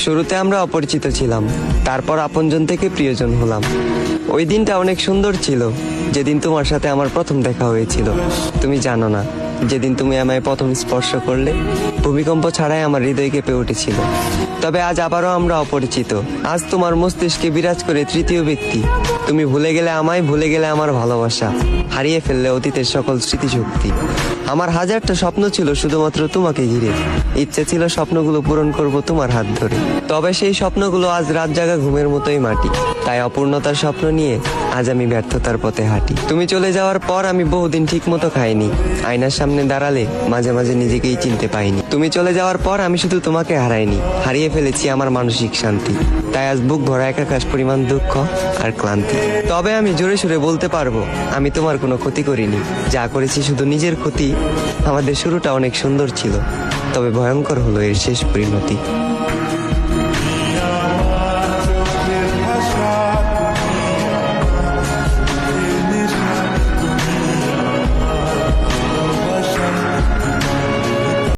শুরুতে আমরা অপরিচিত ছিলাম, তারপর আপনজন থেকে প্রিয়জন হলাম। ওই দিনটা অনেক সুন্দর ছিল, যেদিন তোমার সাথে আমার প্রথম দেখা হয়েছিল। তুমি জানো না, যেদিন তুমি আমায় প্রথম স্পর্শ করলে, ভূমিকম্প ছাড়াই আমার হৃদয় কেঁপে উঠেছিল। তবে আজ আবারও আমরা অপরিচিত। আজ তোমার মস্তিষ্কে বিরাজ করে তৃতীয় ব্যক্তি। তুমি ভুলে গেলে আমায়, ভুলে গেলে আমার ভালোবাসা, হারিয়ে ফেললে অতীতের সকল স্মৃতিশক্তি। আমার হাজারটা স্বপ্ন ছিল শুধুমাত্র তোমাকে ঘিরে, ইচ্ছে ছিল স্বপ্নগুলো পূরণ করব তোমার হাত ধরে। তবে সেই স্বপ্নগুলো আজ রাত জাগা ঘুমের মতোই মাটি। তাই অপূর্ণতার স্বপ্ন নিয়ে আজ আমি ব্যর্থতার পথে হাঁটি। তুমি চলে যাওয়ার পর আমি বহুদিন ঠিক মতো খাইনি, আয়নার সামনে দাঁড়ালে মাঝে মাঝে নিজেকেই চিনতে পাইনি। তুমি চলে যাওয়ার পর আমি শুধু তোমাকে হারাইনি, হারিয়ে ফেলেছি আমার মানসিক শান্তি। তাই আজ বুক ভরা একাকাশ পরিমাণ দুঃখ আর ক্লান্তি। তবে আমি জোরে সুরে বলতে পারবো, আমি তোমার কোনো ক্ষতি করিনি, যা করেছি শুধু নিজের ক্ষতি। আমাদের শুরুটা অনেক সুন্দর ছিল, তবে ভয়ঙ্কর হলো এর শেষ পরিণতি।